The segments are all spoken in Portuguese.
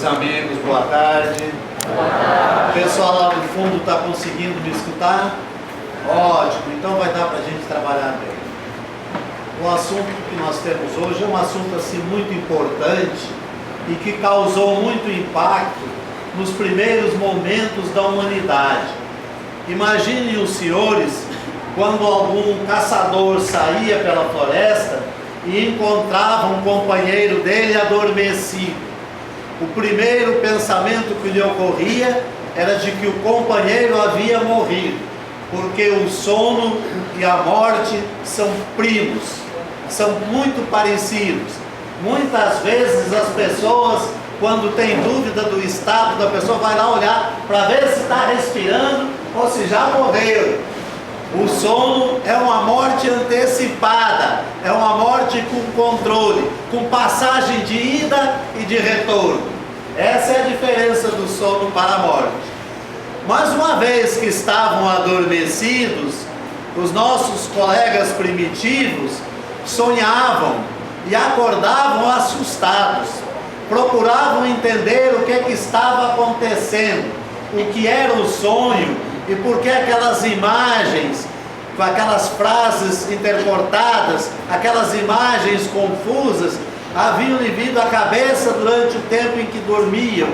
amigos, boa tarde. Boa tarde. O pessoal lá no fundo está conseguindo me escutar? Ótimo, então vai dar para a gente trabalhar bem. O assunto que nós temos hoje é um assunto assim muito importante e que causou muito impacto nos primeiros momentos da humanidade. Imaginem os senhores quando algum caçador saía pela floresta e encontrava um companheiro dele adormecido. O primeiro pensamento que lhe ocorria era de que o companheiro havia morrido, porque o sono e a morte são primos, são muito parecidos. Muitas vezes as pessoas, quando tem dúvida do estado da pessoa, vai lá olhar para ver se está respirando ou se já morreu. O sono é uma morte antecipada, é uma morte com controle, com passagem de ida e de retorno. Essa é a diferença do sono para a morte. Mas uma vez que estavam adormecidos, os nossos colegas primitivos sonhavam e acordavam assustados, procuravam entender o que estava acontecendo, o que era o sonho e por que aquelas imagens, com aquelas frases intercortadas, aquelas imagens confusas, haviam lhe vindo à cabeça durante o tempo em que dormiam.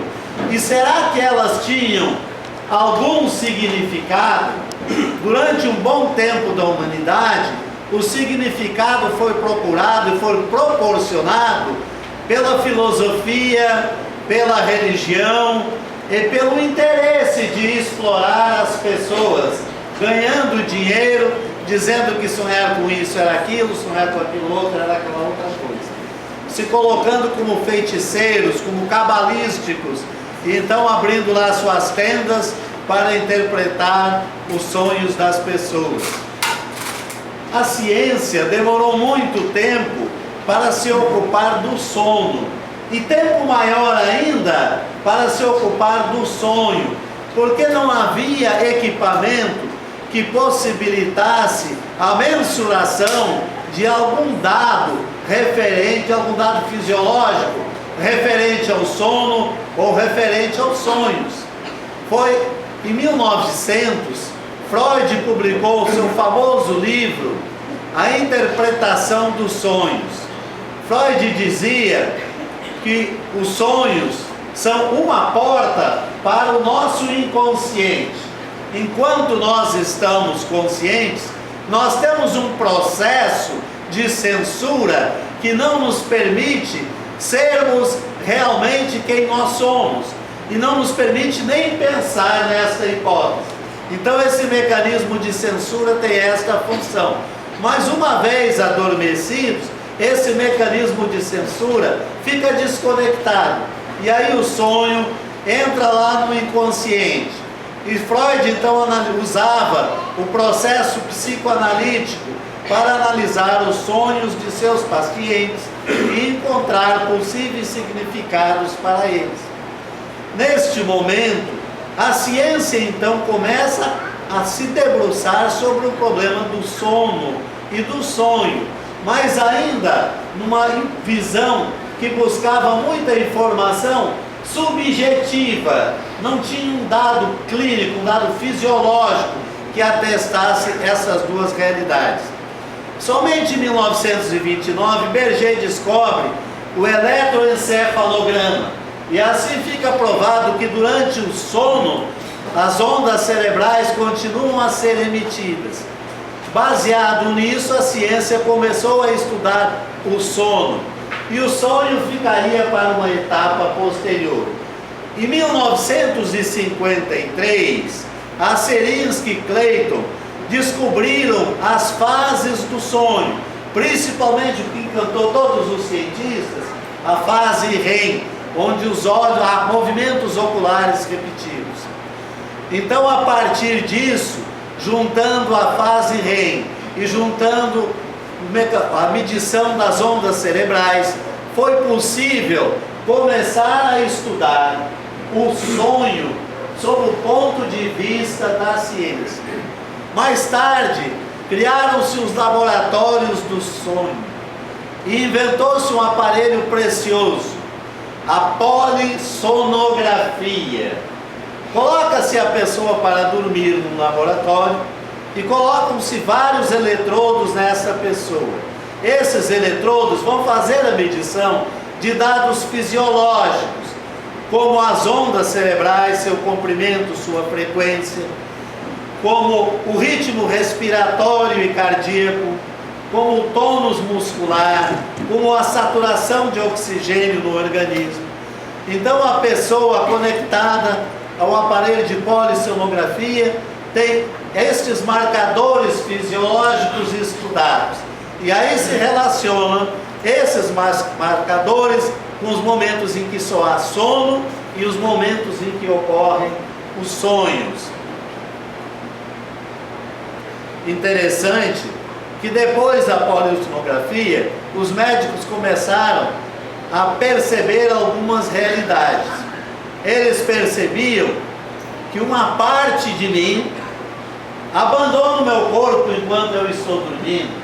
E será que elas tinham algum significado? Durante um bom tempo da humanidade, o significado foi procurado e foi proporcionado pela filosofia, pela religião e pelo interesse de explorar as pessoas, ganhando dinheiro, dizendo que sonhar com isso era aquilo, sonhar com aquilo outro era aquela outra coisa, se colocando como feiticeiros, como cabalísticos, e então abrindo lá suas tendas para interpretar os sonhos das pessoas. A ciência demorou muito tempo para se ocupar do sono, e tempo maior ainda para se ocupar do sonho, porque não havia equipamento que possibilitasse a mensuração de algum dado referente, algum dado fisiológico, referente ao sono ou referente aos sonhos. Foi em 1900, Freud publicou o seu famoso livro, A Interpretação dos Sonhos. Freud dizia que os sonhos são uma porta para o nosso inconsciente. Enquanto nós estamos conscientes, nós temos um processo de censura que não nos permite sermos realmente quem nós somos e não nos permite nem pensar nessa hipótese. Então esse mecanismo de censura tem esta função. Mas uma vez adormecidos, esse mecanismo de censura fica desconectado, e aí o sonho entra lá no inconsciente. E Freud então usava o processo psicoanalítico para analisar os sonhos de seus pacientes e encontrar possíveis significados para eles. Neste momento, a ciência então começa a se debruçar sobre o problema do sono e do sonho, mas ainda numa visão que buscava muita informação subjetiva, não tinha um dado clínico, um dado fisiológico que atestasse essas duas realidades. Somente em 1929, Berger descobre o eletroencefalograma, e assim fica provado que durante o sono as ondas cerebrais continuam a ser emitidas. Baseado nisso, a ciência começou a estudar o sono, e o sonho ficaria para uma etapa posterior. Em 1953, Asserinsky e Clayton descobriram as fases do sonho, principalmente o que encantou todos os cientistas, a fase REM, onde os olhos há movimentos oculares repetidos. Então, a partir disso, juntando a fase REM e juntando a medição das ondas cerebrais, foi possível começar a estudar o sonho sob o ponto de vista da ciência. Mais tarde, criaram-se os laboratórios do sonho e inventou-se um aparelho precioso, a polissonografia. Coloca-se a pessoa para dormir num laboratório e colocam-se vários eletrodos nessa pessoa. Esses eletrodos vão fazer a medição de dados fisiológicos, como as ondas cerebrais, seu comprimento, sua frequência, como o ritmo respiratório e cardíaco, como o tônus muscular, como a saturação de oxigênio no organismo. Então a pessoa conectada ao aparelho de polissonografia tem estes marcadores fisiológicos estudados. E aí se relacionam esses marcadores com os momentos em que só há sono e os momentos em que ocorrem os sonhos. Interessante que depois da polissonografia, os médicos começaram a perceber algumas realidades. Eles percebiam que uma parte de mim abandona o meu corpo enquanto eu estou dormindo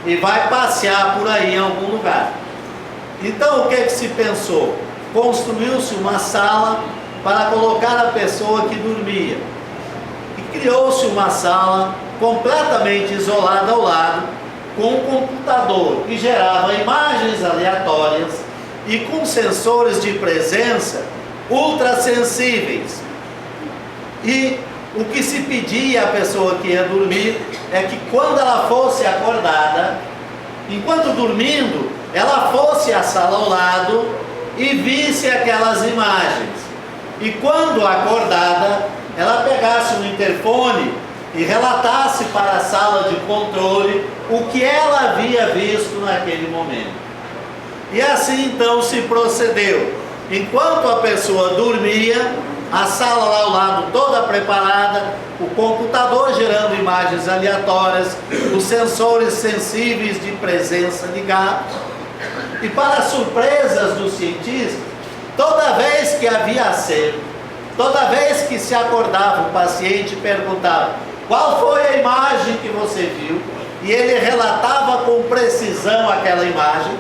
e vai passear por aí em algum lugar. Então o que se pensou? Construiu-se uma sala para colocar a pessoa que dormia. E criou-se uma sala completamente isolada ao lado, com um computador que gerava imagens aleatórias e com sensores de presença ultrassensíveis. E o que se pedia à pessoa que ia dormir é que quando ela fosse acordada, enquanto dormindo, ela fosse à sala ao lado e visse aquelas imagens. E quando acordada, ela pegasse um interfone e relatasse para a sala de controle o que ela havia visto naquele momento. E assim então se procedeu. Enquanto a pessoa dormia, a sala lá ao lado toda preparada, o computador gerando imagens aleatórias, os sensores sensíveis de presença ligados. E para surpresas dos cientistas, toda vez que havia aceno, toda vez que se acordava o paciente, perguntava: qual foi a imagem que você viu? E ele relatava com precisão aquela imagem.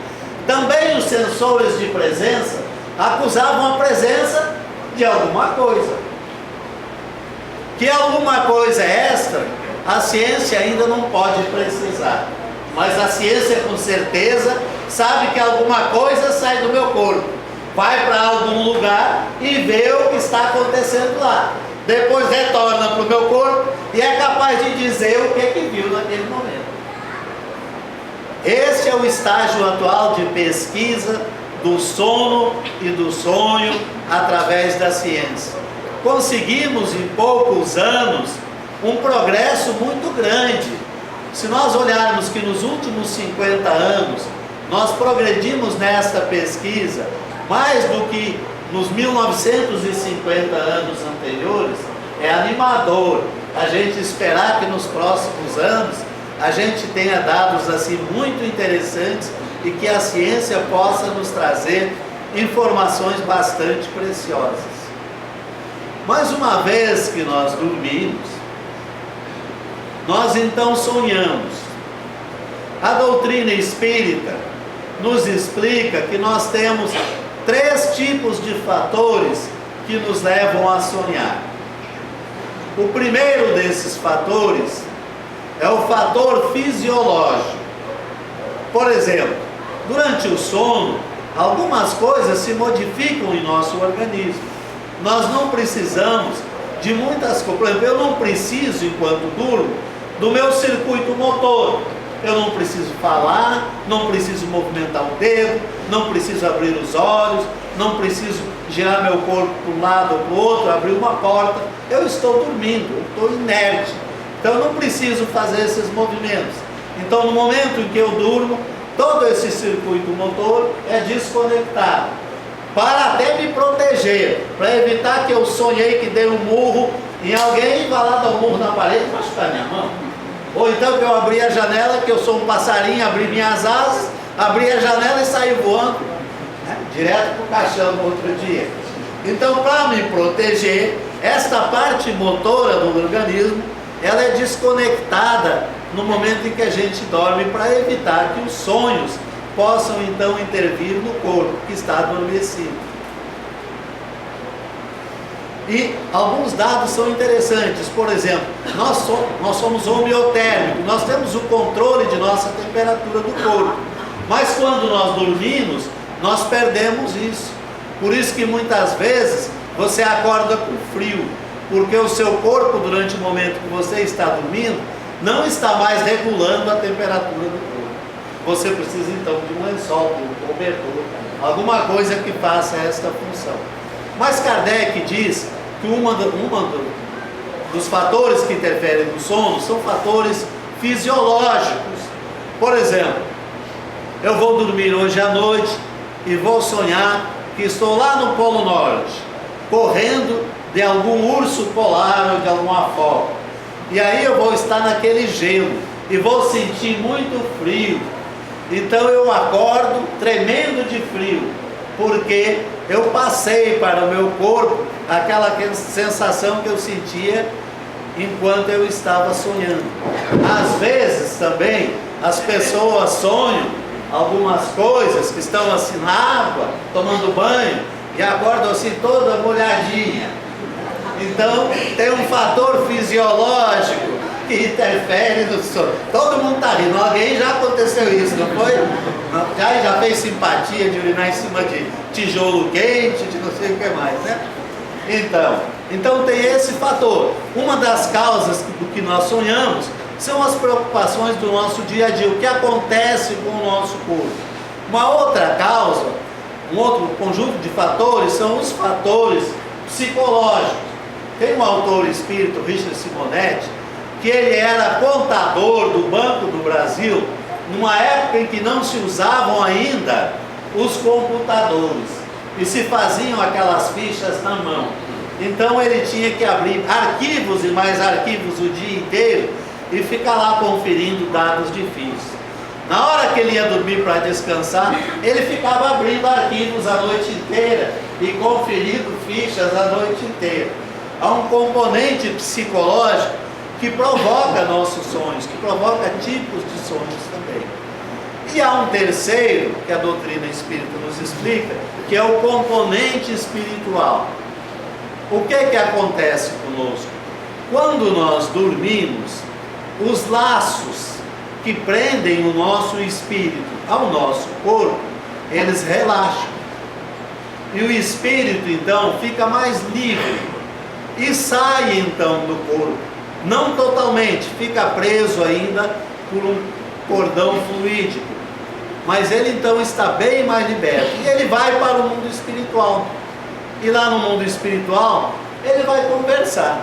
Também os sensores de presença acusavam a presença de alguma coisa. Que alguma coisa extra, a ciência ainda não pode precisar. Mas a ciência com certeza sabe que alguma coisa sai do meu corpo, vai para algum lugar e vê o que está acontecendo lá. Depois retorna para o meu corpo e é capaz de dizer o que viu naquele momento. Este é o estágio atual de pesquisa do sono e do sonho através da ciência. Conseguimos em poucos anos um progresso muito grande. Se nós olharmos que nos últimos 50 anos nós progredimos nesta pesquisa mais do que nos 1950 anos anteriores, é animador a gente esperar que nos próximos anos a gente tenha dados assim muito interessantes e que a ciência possa nos trazer informações bastante preciosas. Mas uma vez que nós dormimos, nós então sonhamos. A doutrina espírita nos explica que nós temos 3 tipos de fatores que nos levam a sonhar. O primeiro desses fatores é o fator fisiológico. Por exemplo, durante o sono, algumas coisas se modificam em nosso organismo. Nós não precisamos de muitas coisas. Por exemplo, eu não preciso, enquanto durmo, do meu circuito motor. Eu não preciso falar, não preciso movimentar o dedo, não preciso abrir os olhos, não preciso girar meu corpo para um lado ou para o outro, abrir uma porta. Eu estou dormindo, eu estou inerte. Então eu não preciso fazer esses movimentos. Então no momento em que eu durmo, todo esse circuito motor é desconectado. Para até me proteger, para evitar que eu sonhei que dei um murro em alguém e vá lá dar um murro na parede e machucar minha mão. Ou então que eu abri a janela, que eu sou um passarinho, abri minhas asas, abri a janela e saí voando, né, direto para o caixão no outro dia. Então, para me proteger, esta parte motora do organismo, ela é desconectada no momento em que a gente dorme, para evitar que os sonhos possam então intervir no corpo que está adormecido. E alguns dados são interessantes. Por exemplo, nós somos homeotérmicos, nós temos o controle de nossa temperatura do corpo, mas quando nós dormimos, nós perdemos isso. Por isso que muitas vezes você acorda com frio, porque o seu corpo, durante o momento que você está dormindo, não está mais regulando a temperatura do corpo. Você precisa então de um lençol, de um cobertor, alguma coisa que faça esta função. Mas Kardec diz que dos fatores que interferem no sono são fatores fisiológicos. Por exemplo, eu vou dormir hoje à noite e vou sonhar que estou lá no Polo Norte, correndo de algum urso polar ou de alguma foca. E aí eu vou estar naquele gelo e vou sentir muito frio. Então eu acordo tremendo de frio, porque eu passei para o meu corpo aquela sensação que eu sentia enquanto eu estava sonhando. Às vezes também as pessoas sonham algumas coisas que estão assim na água, tomando banho, e acordam assim toda molhadinha. Então tem um fator fisiológico que interfere no sono. Todo mundo está rindo. Alguém já aconteceu isso, não foi? Já fez simpatia de urinar em cima de tijolo quente, de não sei o que mais, né? Então tem esse fator. Uma das causas do que nós sonhamos são as preocupações do nosso dia a dia, o que acontece com o nosso corpo. Uma outra causa, um outro conjunto de fatores, são os fatores psicológicos. Tem um autor espírita, Richard Simonetti, que ele era contador do Banco do Brasil, numa época em que não se usavam ainda os computadores, e se faziam aquelas fichas na mão. Então ele tinha que abrir arquivos e mais arquivos o dia inteiro, e ficar lá conferindo dados difíceis. Na hora que ele ia dormir para descansar, ele ficava abrindo arquivos a noite inteira, e conferindo fichas a noite inteira. Há um componente psicológico que provoca nossos sonhos, que provoca tipos de sonhos também. E há um terceiro, que a doutrina espírita nos explica, que é o componente espiritual. O que acontece conosco? Quando nós dormimos, os laços que prendem o nosso espírito ao nosso corpo, eles relaxam. E o espírito, então, fica mais livre e sai, então, do corpo. Não totalmente, fica preso ainda por um cordão fluídico, mas ele então está bem mais liberto, e ele vai para o mundo espiritual, e lá no mundo espiritual ele vai conversar.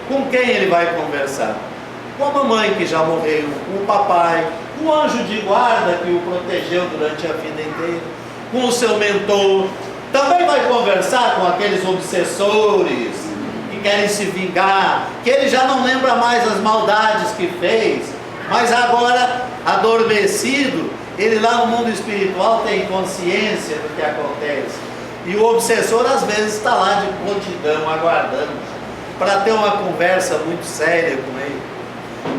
Com quem ele vai conversar? Com a mamãe que já morreu, com o papai, com o anjo de guarda que o protegeu durante a vida inteira, com o seu mentor. Também vai conversar com aqueles obsessores que querem se vingar, que ele já não lembra mais as maldades que fez, mas agora, adormecido, ele lá no mundo espiritual tem consciência do que acontece. E o obsessor às vezes está lá de prontidão, aguardando, para ter uma conversa muito séria com ele.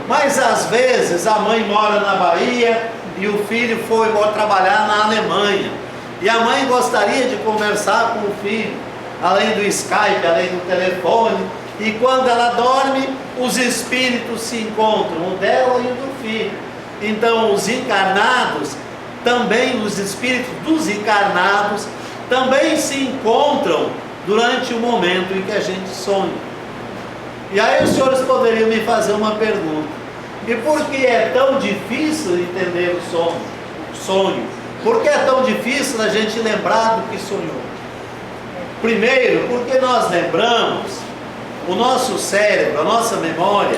Mas às vezes a mãe mora na Bahia e o filho foi trabalhar na Alemanha. E a mãe gostaria de conversar com o filho, além do Skype, além do telefone. E quando ela dorme, os espíritos se encontram, o dela e o do filho. Então os encarnados, também os espíritos dos encarnados, também se encontram durante o momento em que a gente sonha. E aí os senhores poderiam me fazer uma pergunta: e por que é tão difícil entender o sonho? Por que é tão difícil a gente lembrar do que sonhou? Primeiro, porque nós lembramos, o nosso cérebro, a nossa memória,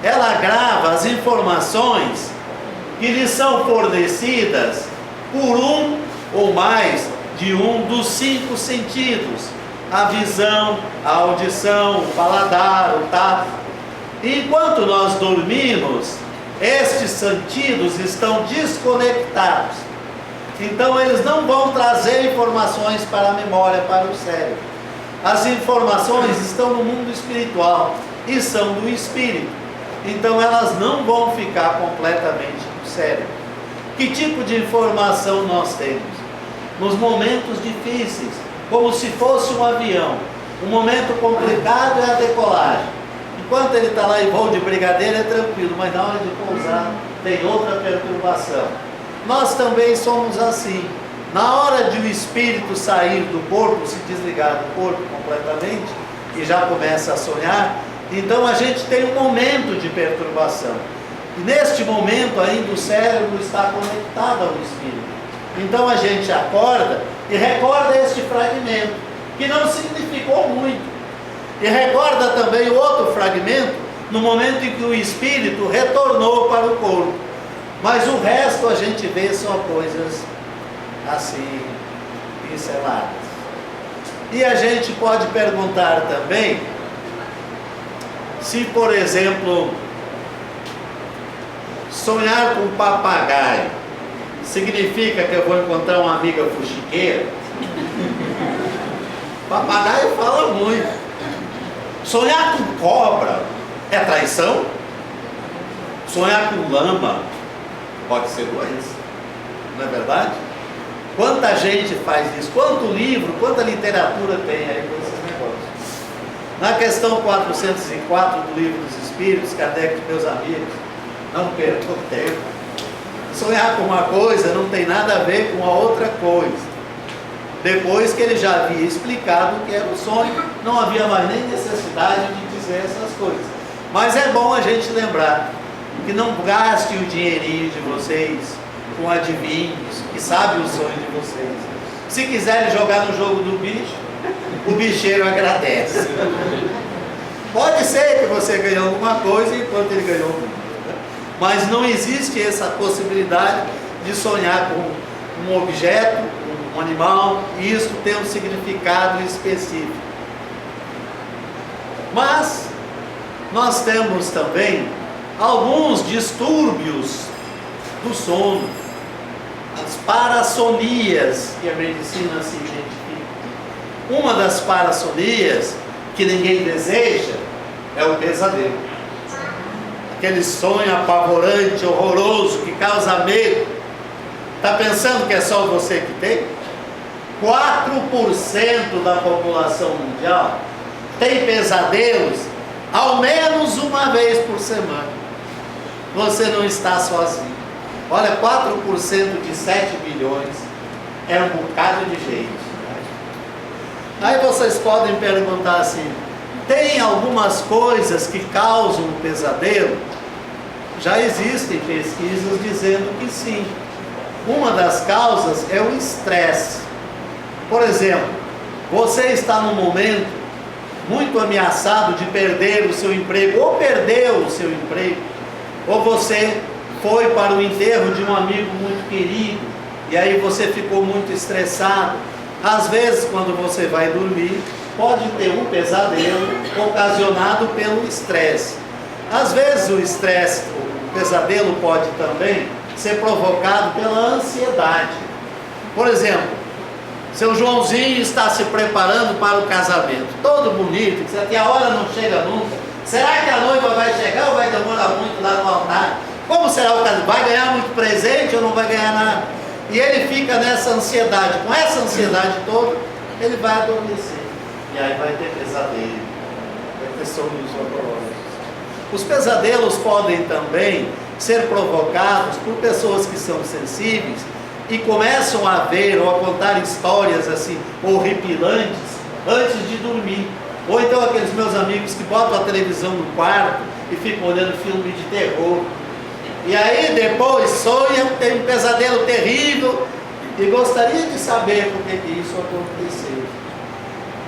ela grava as informações que lhe são fornecidas por um ou mais de um dos 5 sentidos: a visão, a audição, o paladar, o tato. E enquanto nós dormimos, estes sentidos estão desconectados. Então eles não vão trazer informações para a memória, para o cérebro. As informações estão no mundo espiritual e são do espírito. Então elas não vão ficar completamente no cérebro. Que tipo de informação nós temos? Nos momentos difíceis, como se fosse um avião. O momento complicado é a decolagem. Enquanto ele está lá em voo de brigadeiro é tranquilo, mas na hora de pousar tem outra perturbação. Nós também somos assim. Na hora de o espírito sair do corpo, se desligar do corpo completamente, e já começa a sonhar, então a gente tem um momento de perturbação. E neste momento ainda o cérebro está conectado ao espírito. Então a gente acorda e recorda este fragmento, que não significou muito. E recorda também o outro fragmento, no momento em que o espírito retornou para o corpo. Mas o resto a gente vê só coisas assim, pinceladas. E a gente pode perguntar também, se por exemplo, sonhar com um papagaio, significa que eu vou encontrar uma amiga fuxiqueira? Papagaio fala muito. Sonhar com cobra é traição? Sonhar com lama pode ser doença, não é verdade? Quanta gente faz isso, quanto livro, quanta literatura tem aí com esses negócios. Na questão 404 do Livro dos Espíritos, Kardec e meus amigos, não percam tempo. Sonhar com uma coisa não tem nada a ver com a outra coisa. Depois que ele já havia explicado o que era o sonho, não havia mais nem necessidade de dizer essas coisas. Mas é bom a gente lembrar que não gaste o dinheirinho de vocês com adivinhos, que sabe o sonho de vocês. Se quiserem jogar no jogo do bicho, o bicheiro agradece. Pode ser que você ganhou alguma coisa enquanto ele ganhou muito. Mas não existe essa possibilidade de sonhar com um objeto, um animal, e isso tem um significado específico. Mas nós temos também alguns distúrbios do sono, as parassonias que a medicina se identifica. Uma das parassonias que ninguém deseja é o pesadelo. Aquele sonho apavorante, horroroso, que causa medo. Está pensando que é só você que tem? 4% da população mundial tem pesadelos ao menos uma vez por semana. Você não está sozinho. Olha, 4% de 7 bilhões é um bocado de gente. Aí vocês podem perguntar assim, tem algumas coisas que causam um pesadelo? Já existem pesquisas dizendo que sim. Uma das causas é o estresse. Por exemplo, você está num momento muito ameaçado de perder o seu emprego, ou perdeu o seu emprego, ou você foi para o enterro de um amigo muito querido, e aí você ficou muito estressado. Às vezes, quando você vai dormir, pode ter um pesadelo ocasionado pelo estresse. Às vezes o estresse, o pesadelo pode também ser provocado pela ansiedade. Por exemplo, seu Joãozinho está se preparando para o casamento, todo bonito, que a hora não chega nunca. Será que a noiva vai chegar ou vai demorar muito lá no altar? Como será o casamento? Vai ganhar muito presente ou não vai ganhar nada? E ele fica nessa ansiedade. Com essa ansiedade toda, ele vai adormecer. E aí vai ter pesadelo, vai ter sonhos horrorosos. Os pesadelos podem também ser provocados por pessoas que são sensíveis e começam a ver ou a contar histórias assim horripilantes antes de dormir. Ou então aqueles meus amigos que botam a televisão no quarto e ficam olhando filme de terror. E aí depois sonham, tem um pesadelo terrível e gostaria de saber por que isso aconteceu.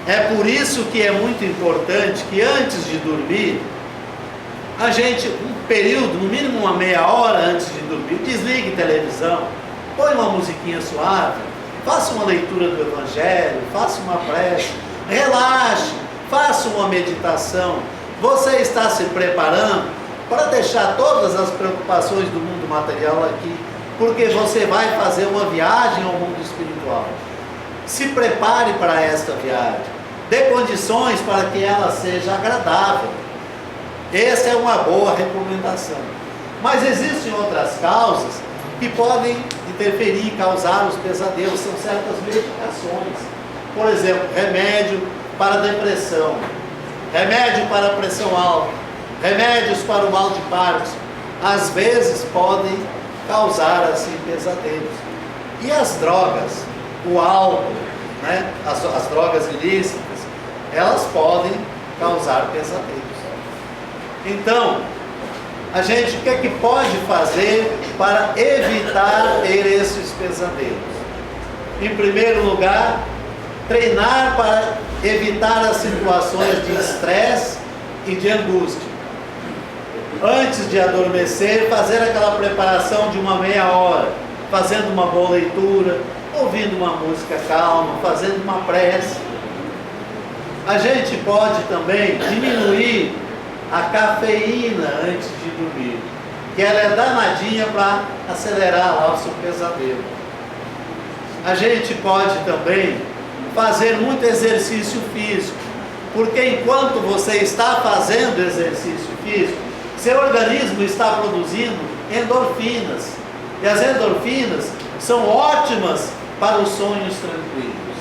É por isso que é muito importante que antes de dormir, a gente, um período, no mínimo uma meia hora antes de dormir, desligue televisão, põe uma musiquinha suave, faça uma leitura do Evangelho, faça uma prece, relaxe, faça uma meditação. Você está se preparando para deixar todas as preocupações do mundo material aqui, porque você vai fazer uma viagem ao mundo espiritual. Se prepare para esta viagem, dê condições para que ela seja agradável. Essa é uma boa recomendação. Mas existem outras causas que podem interferir, causar os pesadelos. São certas medicações. Por exemplo, remédio para depressão, remédio para pressão alta, remédios para o mal de Parkinson, às vezes podem causar assim pesadelos. E as drogas, o álcool, né? as drogas ilícitas, elas podem causar pesadelos. Então, a gente, o que é que pode fazer para evitar ter esses pesadelos? Em primeiro lugar, treinar para evitar as situações de estresse e de angústia. Antes de adormecer, fazer aquela preparação de uma meia hora, fazendo uma boa leitura, ouvindo uma música calma, fazendo uma prece. A gente pode também diminuir a cafeína antes de dormir, que ela é danadinha para acelerar lá o seu pesadelo. A gente pode também fazer muito exercício físico, porque enquanto você está fazendo exercício físico, seu organismo está produzindo endorfinas, e as endorfinas são ótimas para os sonhos tranquilos.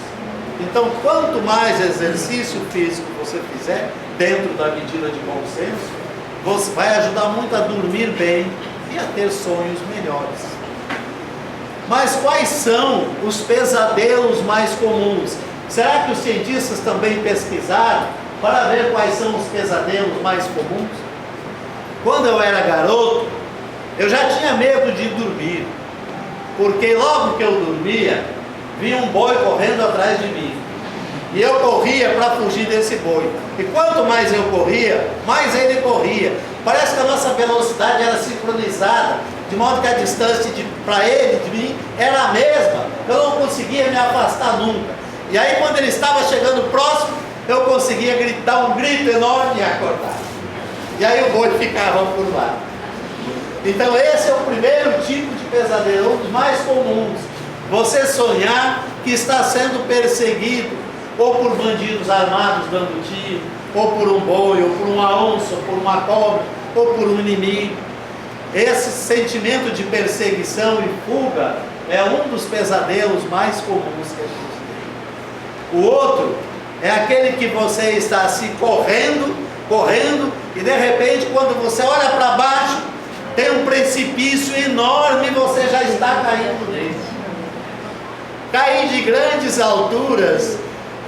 Então, quanto mais exercício físico você fizer, dentro da medida de bom senso, você vai ajudar muito a dormir bem e a ter sonhos melhores. Mas quais são os pesadelos mais comuns? Será que os cientistas também pesquisaram para ver quais são os pesadelos mais comuns? Quando eu era garoto, eu já tinha medo de dormir, porque logo que eu dormia, vinha um boi correndo atrás de mim. E eu corria para fugir desse boi. E quanto mais eu corria, mais ele corria. Parece que a nossa velocidade era sincronizada, de modo que a distância para ele, de mim, era a mesma. Eu não conseguia me afastar nunca. E aí quando ele estava chegando próximo, eu conseguia dar um grito enorme e acordar. E aí o boi ficava por lá. Então esse é o primeiro tipo de pesadelo, um dos mais comuns. Você sonhar que está sendo perseguido, ou por bandidos armados dando tiro, ou por um boi, ou por uma onça, ou por uma cobra, ou por um inimigo. Esse sentimento de perseguição e fuga é um dos pesadelos mais comuns que a gente tem. O outro é aquele que você está assim correndo, e de repente quando você olha para baixo, tem um precipício enorme e você já está caindo nele. Cair de grandes alturas,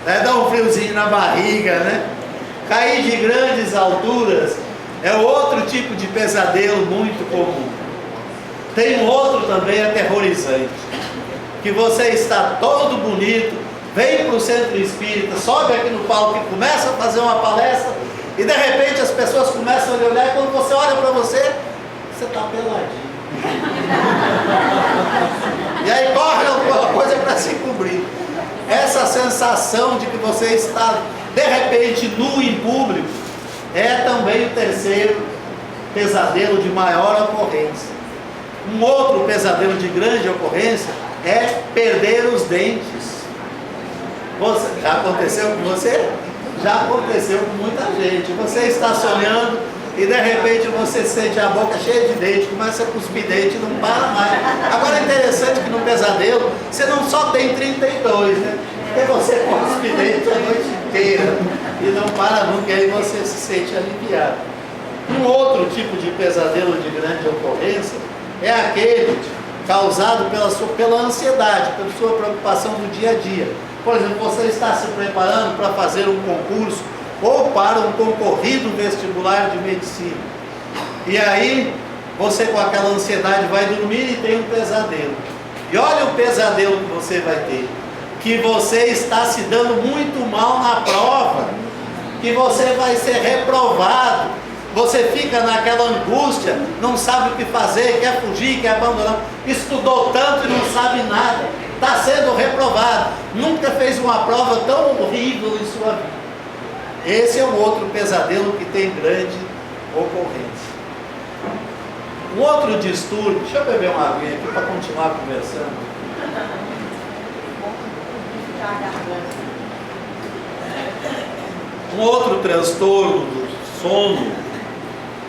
dá um friozinho na barriga, né? Cair de grandes alturas é outro tipo de pesadelo muito comum. Tem um outro também aterrorizante, que você está todo bonito, vem para o centro espírita, sobe aqui no palco e começa a fazer uma palestra, e de repente as pessoas começam a lhe olhar, e quando você olha para você, você está peladinho. E aí corre alguma coisa para se cobrir. Essa sensação de que você está de repente nu em público é também o terceiro pesadelo de maior ocorrência. Um outro pesadelo de grande ocorrência é perder os dentes. Já aconteceu com você? Já aconteceu com muita gente. Você está sonhando e de repente você sente a boca cheia de dente, começa a cuspir dente e não para mais. Agora é interessante que no pesadelo você não só tem 32, né? Porque você cuspe dente a noite inteira e não para nunca, e aí você se sente aliviado. Um outro tipo de pesadelo de grande ocorrência é aquele causado pela ansiedade, pela sua preocupação do dia a dia. Por exemplo, você está se preparando para fazer um concurso ou para um concorrido vestibular de medicina. E aí, você com aquela ansiedade vai dormir e tem um pesadelo. E olha o pesadelo que você vai ter. Que você está se dando muito mal na prova. Que você vai ser reprovado. Você fica naquela angústia, não sabe o que fazer, quer fugir, quer abandonar. Estudou tanto e não sabe nada. Está sendo reprovado. Nunca fez uma prova tão horrível em sua vida. Esse é um outro pesadelo que tem grande ocorrência. Um outro distúrbio, deixa eu beber uma aguinha aqui para continuar conversando. Um outro transtorno do sono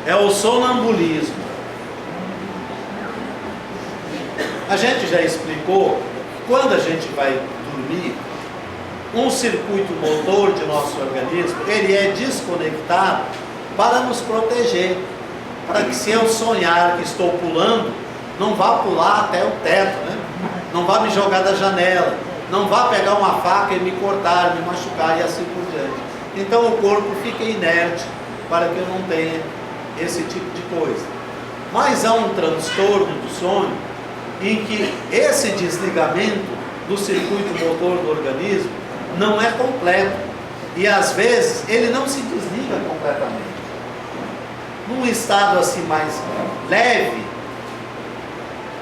é o sonambulismo. A gente já explicou que quando a gente vai dormir, um circuito motor de nosso organismo, ele é desconectado para nos proteger, para que se eu sonhar que estou pulando, não vá pular até o teto, né? Não vá me jogar da janela, não vá pegar uma faca e me cortar, me machucar e assim por diante. Então o corpo fica inerte para que eu não tenha esse tipo de coisa. Mas há um transtorno do sono em que esse desligamento do circuito motor do organismo não é completo e às vezes ele não se desliga completamente. Num estado assim mais leve,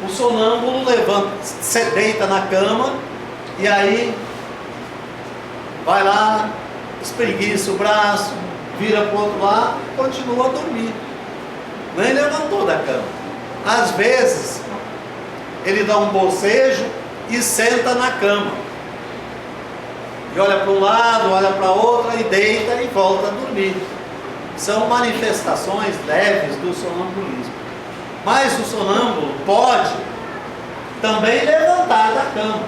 o sonâmbulo levanta, se deita na cama e aí vai lá, espreguiça o braço, vira para o outro lado e continua a dormir. Nem levantou da cama. Às vezes ele dá um bocejo e senta na cama e olha para um lado, olha para outro e deita e volta a dormir. São manifestações leves do sonambulismo. Mas o sonâmbulo pode também levantar da cama,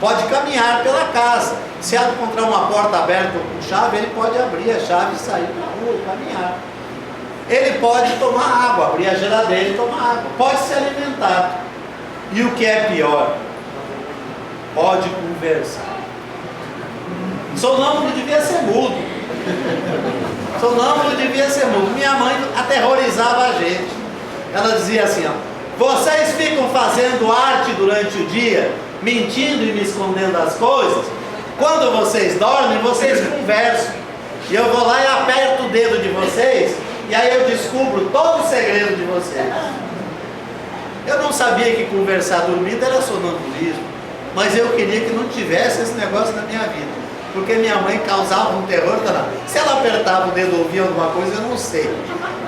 pode caminhar pela casa. Se encontrar uma porta aberta ou com chave, ele pode abrir a chave e sair para a rua e caminhar. Ele pode tomar água, abrir a geladeira e tomar água, pode se alimentar. E o que é pior, pode conversar. Sonâmbulo devia ser mudo. Sonâmbulo devia ser mudo. Minha mãe aterrorizava a gente. Ela dizia assim, ó: vocês ficam fazendo arte durante o dia, mentindo e me escondendo as coisas. Quando vocês dormem, vocês conversam. E eu vou lá e aperto o dedo de vocês, e aí eu descubro todo o segredo de vocês. Eu não sabia que conversar dormindo era sonambulismo, mas eu queria que não tivesse esse negócio na minha vida, porque minha mãe causava um terror danado. Se ela apertava o dedo ou ouvia alguma coisa, eu não sei,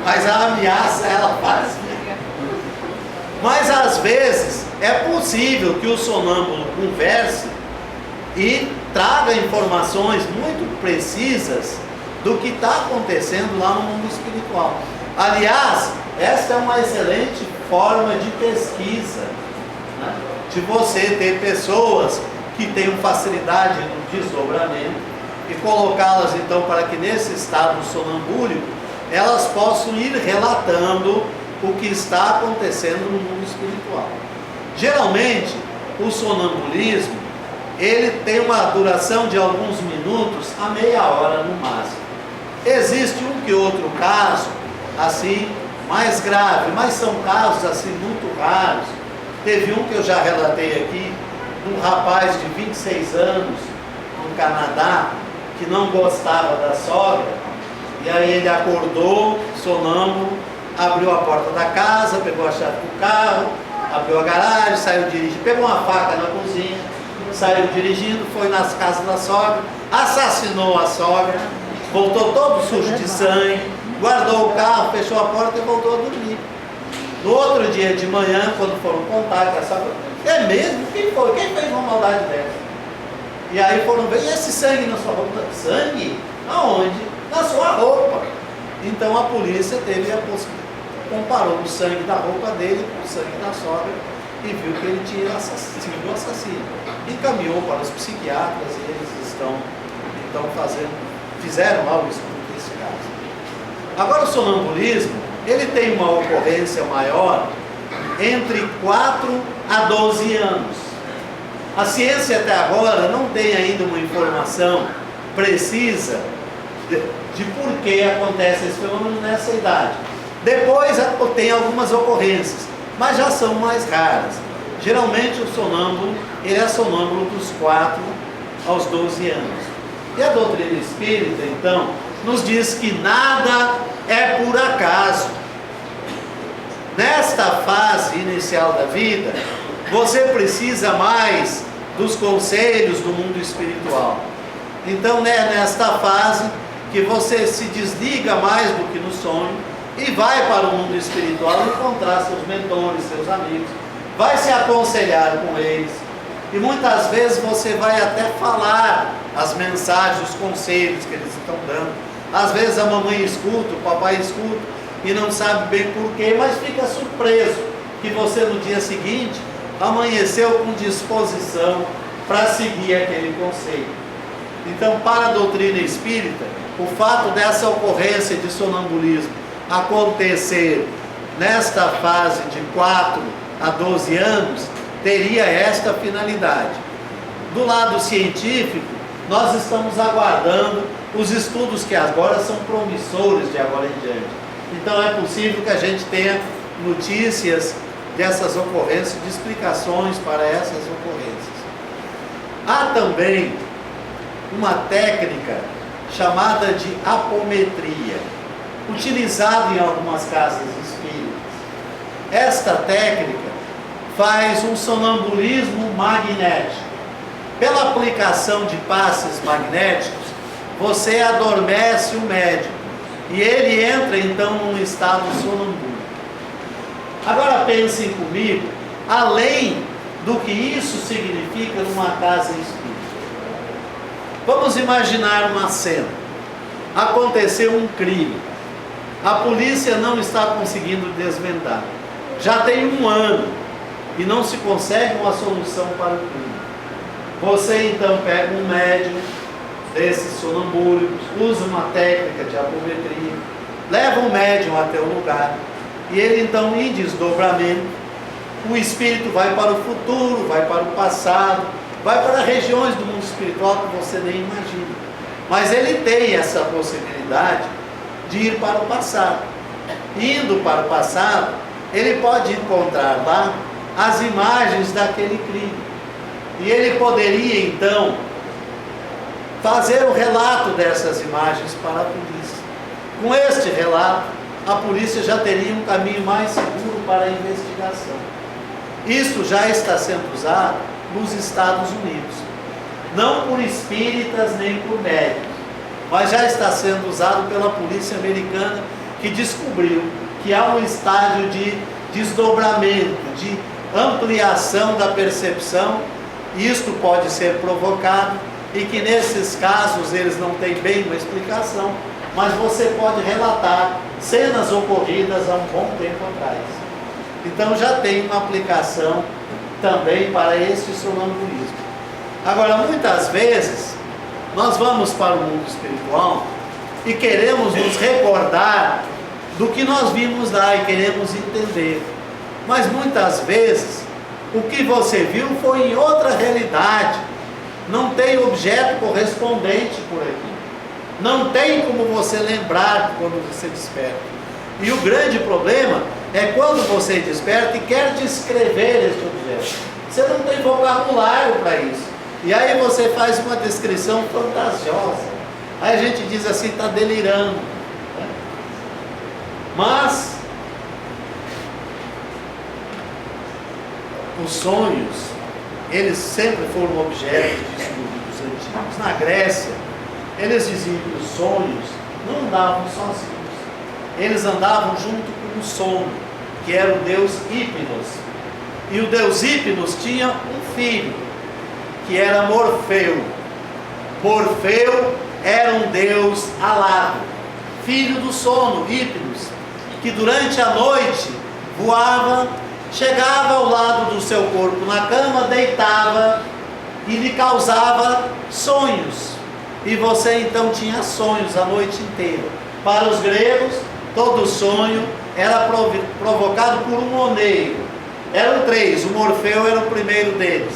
mas a ameaça ela fazia. Mas às vezes é possível que o sonâmbulo converse e traga informações muito precisas do que está acontecendo lá no mundo espiritual. Aliás, esta é uma excelente forma de pesquisa, né? De você ter pessoas que tenham facilidade no desdobramento e colocá-las então para que nesse estado sonambúlico elas possam ir relatando o que está acontecendo no mundo espiritual. Geralmente o sonambulismo ele tem uma duração de alguns minutos a meia hora no máximo. Existe um que outro caso assim mais grave, mas são casos assim muito raros. Teve um que eu já relatei aqui, de um rapaz de 26 anos no Canadá que não gostava da sogra, e aí ele acordou sonâmbulo, abriu a porta da casa, pegou a chave do carro, abriu a garagem, saiu dirigindo, pegou uma faca na cozinha, saiu dirigindo, foi nas casas da sogra, assassinou a sogra, voltou todo sujo de sangue, guardou o carro, fechou a porta e voltou a dormir. No outro dia de manhã, quando foram contar que a sogra, é mesmo? Quem foi? Quem fez uma maldade dessa? E aí foram ver, e esse sangue na sua roupa? Sangue? Aonde? Na sua roupa. Então a polícia teve a possibilidade, comparou o sangue da roupa dele com o sangue da sogra e viu que ele tinha sido o assassino. Encaminhou para os psiquiatras e eles estão então fizeram lá o estudo desse caso. Agora o sonambulismo, ele tem uma ocorrência maior entre 4 a 12 anos. A ciência até agora não tem ainda uma informação precisa de por que acontece esse fenômeno nessa idade. Depois tem algumas ocorrências, mas já são mais raras. Geralmente o sonâmbulo, ele é sonâmbulo dos 4 aos 12 anos. E a doutrina espírita, então, nos diz que nada é por acaso. Nesta fase inicial da vida, você precisa mais dos conselhos do mundo espiritual. Então, é nesta fase que você se desliga mais do que no sonho e vai para o mundo espiritual encontrar seus mentores, seus amigos, vai se aconselhar com eles. E muitas vezes você vai até falar as mensagens, os conselhos que eles estão dando. Às vezes a mamãe escuta, o papai escuta e não sabe bem porquê, mas fica surpreso que você no dia seguinte amanheceu com disposição para seguir aquele conceito. Então, para a doutrina espírita, o fato dessa ocorrência de sonambulismo acontecer nesta fase de 4 a 12 anos, teria esta finalidade. Do lado científico, nós estamos aguardando os estudos que agora são promissores de agora em diante. Então é possível que a gente tenha notícias dessas ocorrências, de explicações para essas ocorrências. Há também uma técnica chamada de apometria, utilizada em algumas casas espíritas. Esta técnica faz um sonambulismo magnético. Pela aplicação de passes magnéticos, você adormece o médium e ele entra então num estado sonambúlico. Agora pensem comigo, além do que isso significa numa casa espírita. Vamos imaginar uma cena. Aconteceu um crime. A polícia não está conseguindo desvendar. Já tem 1 ano e não se consegue uma solução para o crime. Você então pega um médium desses sonambúlicos, usa uma técnica de apometria, leva o médium até o lugar e ele então, em desdobramento, o espírito vai para o futuro, vai para o passado, vai para regiões do mundo espiritual que você nem imagina. Mas ele tem essa possibilidade de ir para o passado. Indo para o passado, ele pode encontrar lá as imagens daquele crime. E ele poderia então fazer o relato dessas imagens para a polícia. Com este relato, a polícia já teria um caminho mais seguro para a investigação. Isso já está sendo usado nos Estados Unidos, não por espíritas nem por médicos, mas já está sendo usado pela polícia americana, que descobriu que há um estágio de desdobramento, de ampliação da percepção. Isto pode ser provocado e que nesses casos eles não têm bem uma explicação, mas você pode relatar cenas ocorridas há um bom tempo atrás. Então já tem uma aplicação também para este sonambulismo. Agora, muitas vezes, nós vamos para o mundo espiritual e queremos nos recordar do que nós vimos lá e queremos entender. Mas muitas vezes, o que você viu foi em outra realidade. Não tem objeto correspondente por aqui. Não tem como você lembrar quando você desperta. E o grande problema é quando você desperta e quer descrever este objeto. Você não tem vocabulário para isso. E aí você faz uma descrição fantasiosa. Aí a gente diz assim, está delirando. Mas os sonhos, eles sempre foram objeto de estudo dos antigos. Na Grécia, eles diziam que os sonhos não andavam sozinhos. Eles andavam junto com o sono, que era o deus Hipnos. E o deus Hipnos tinha um filho, que era Morfeu. Morfeu era um deus alado, filho do sono, Hipnos, que durante a noite voava, chegava ao lado do seu corpo na cama, deitava e lhe causava sonhos. E você então tinha sonhos a noite inteira. Para os gregos, todo sonho era provocado por um oneiro. Eram 3, o Morfeu era o primeiro deles.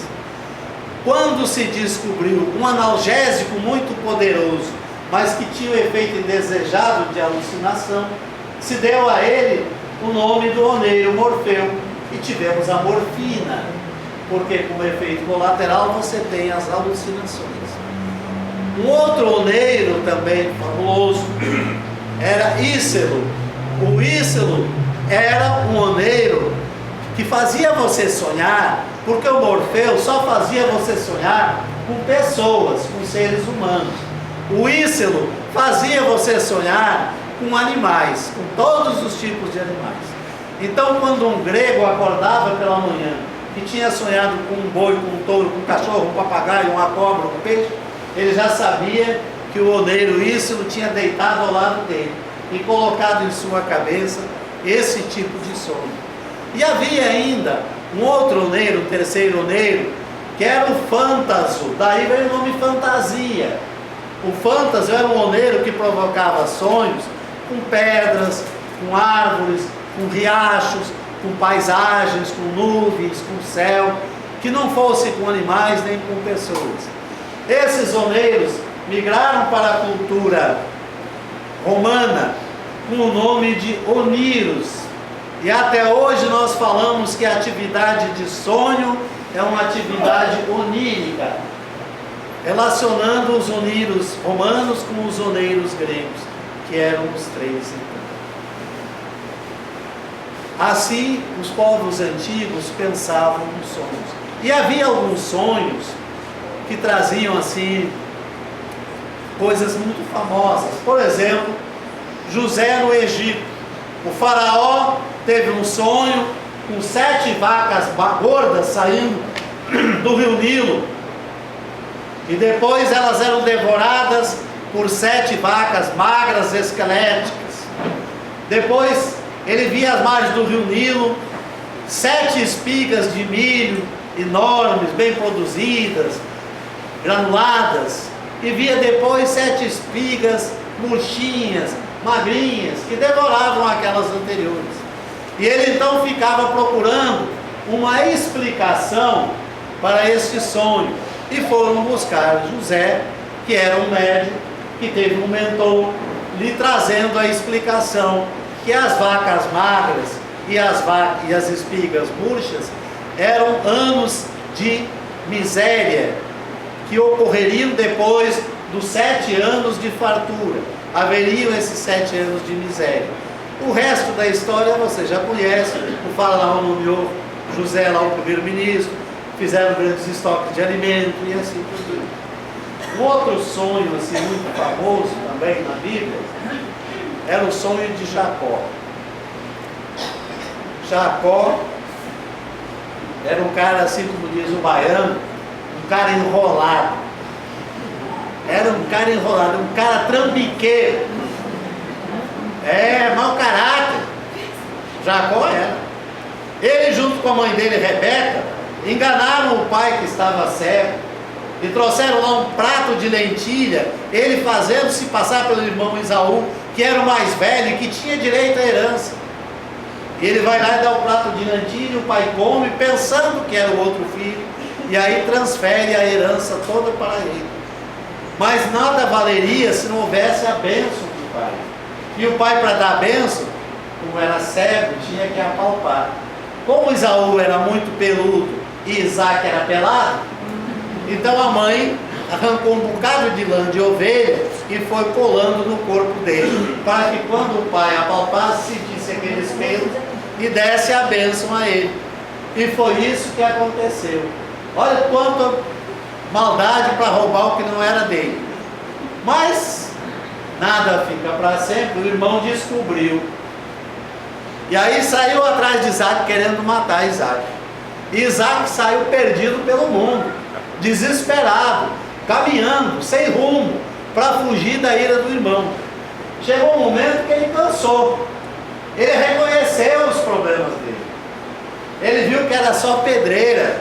Quando se descobriu um analgésico muito poderoso, mas que tinha o efeito indesejado de alucinação, se deu a ele o nome do oneiro, Morfeu, e tivemos a morfina, porque como efeito colateral você tem as alucinações. Um outro oneiro também famoso era Ícelo. O Ícelo era um oneiro que fazia você sonhar, porque o Morfeu só fazia você sonhar com pessoas, com seres humanos. O Ícelo fazia você sonhar com animais, com todos os tipos de animais. Então, quando um grego acordava pela manhã e tinha sonhado com um boi, com um touro, com um cachorro, um papagaio, uma cobra, um peixe, ele já sabia que o oneiro Ícelo tinha deitado ao lado dele e colocado em sua cabeça esse tipo de sonho. E havia ainda um outro oneiro, um terceiro oneiro, que era o Fântaso, daí veio o nome fantasia. O Fântaso era um oneiro que provocava sonhos com pedras, com árvores, com riachos, com paisagens, com nuvens, com céu, que não fosse com animais nem com pessoas. Esses oneiros migraram para a cultura romana com o nome de oníros. E até hoje nós falamos que a atividade de sonho é uma atividade onírica, relacionando os oníros romanos com os oneiros gregos, que eram os três então. Assim, os povos antigos pensavam nos sonhos. E havia alguns sonhos que traziam assim coisas muito famosas. Por exemplo, José no Egito. O faraó teve um sonho com 7 vacas gordas saindo do rio Nilo. E depois elas eram devoradas por 7 vacas magras, esqueléticas. Depois ele via as margens do rio Nilo, 7 espigas de milho enormes, bem produzidas, granuladas. E via depois 7 espigas murchinhas, magrinhas, que devoravam aquelas anteriores. E ele então ficava procurando uma explicação para este sonho. E foram buscar José, que era um médico, que teve um mentor, lhe trazendo a explicação que as vacas magras e as espigas murchas eram anos de miséria, que ocorreriam depois dos 7 anos de fartura. Haveriam esses 7 anos de miséria. O resto da história você já conhece. O faraó nomeou José lá o primeiro-ministro, fizeram grandes estoques de alimento e assim por diante. Um outro sonho assim, muito famoso também na Bíblia era o sonho de Jacó. Jacó era um cara, assim como diz o baiano, um cara enrolado. Era um cara enrolado, um cara trambiqueiro. Mau caráter. Jacó era. Ele junto com a mãe dele, Rebeca, enganaram o pai que estava cego e trouxeram lá um prato de lentilha, ele fazendo-se passar pelo irmão Esaú, que era o mais velho e que tinha direito à herança. E ele vai lá e dá o prato de lentilha, o pai come, pensando que era o outro filho, e aí transfere a herança toda para ele. Mas nada valeria se não houvesse a bênção do pai. E o pai, para dar a bênção, como era cego, tinha que apalpar. Como Esaú era muito peludo e Isaac era pelado, então a mãe arrancou um bocado de lã de ovelha e foi colando no corpo dele, para que quando o pai apalpasse, sentisse aqueles pelos e desse a bênção a ele. E foi isso que aconteceu. Olha quanta maldade para roubar o que não era dele. Mas nada fica para sempre. O irmão descobriu. E aí saiu atrás de Isaac, querendo matar Isaac. E Isaac saiu perdido pelo mundo, desesperado, caminhando, sem rumo, para fugir da ira do irmão. Chegou um momento que ele cansou. Ele reconheceu os problemas dele. Ele viu que era só pedreira.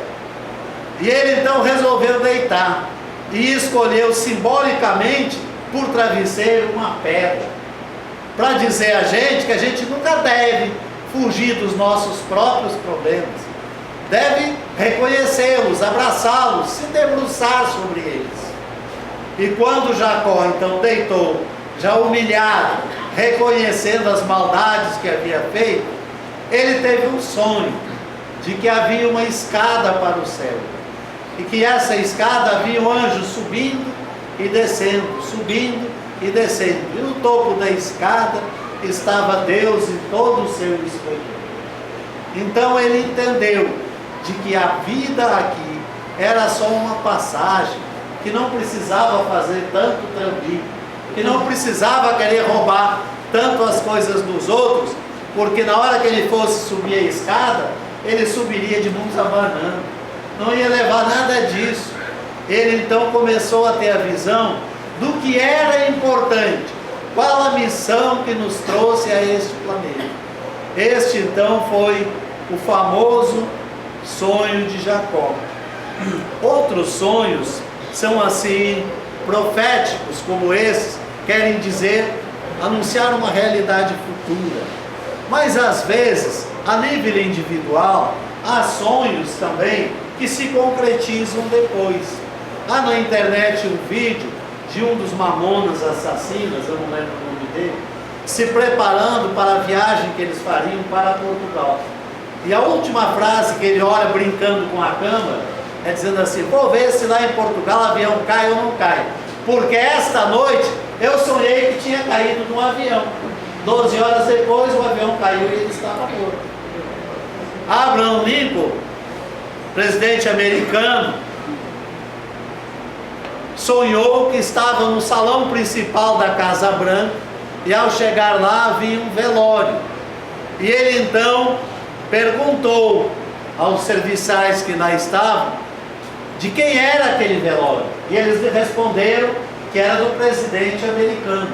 E ele então resolveu deitar. E escolheu simbolicamente por travesseiro uma pedra. Para dizer a gente que a gente nunca deve fugir dos nossos próprios problemas. Deve reconhecê-los, abraçá-los, se debruçar sobre eles. E quando Jacó então deitou, já humilhado, reconhecendo as maldades que havia feito, ele teve um sonho de que havia uma escada para o céu. E que essa escada havia um anjo subindo e descendo, subindo e descendo. E no topo da escada estava Deus em todo o seu esplendor. Então ele entendeu de que a vida aqui era só uma passagem, que não precisava fazer tanto trambique, que não precisava querer roubar tanto as coisas dos outros, porque na hora que ele fosse subir a escada, ele subiria de mãos abanando, não ia levar nada disso. Ele então começou a ter a visão do que era importante, qual a missão que nos trouxe a este planeta. Este então foi o famoso sonho de Jacó. Outros sonhos são assim proféticos, como esses, querem dizer, anunciar uma realidade futura. Mas às vezes, a nível individual, há sonhos também que se concretizam depois. Há na internet um vídeo de um dos mamonas assassinos, eu não lembro o nome dele, se preparando para a viagem que eles fariam para Portugal. E a última frase que ele olha brincando com a câmera é dizendo assim: vou ver se lá em Portugal o avião cai ou não cai, porque esta noite eu sonhei que tinha caído num avião. 12 horas depois o avião caiu e ele estava morto. Abraham Lincoln, presidente americano, sonhou que estava no salão principal da Casa Branca e ao chegar lá havia um velório. E ele então perguntou aos serviçais que lá estavam de quem era aquele velório. E eles lhe responderam que era do presidente americano.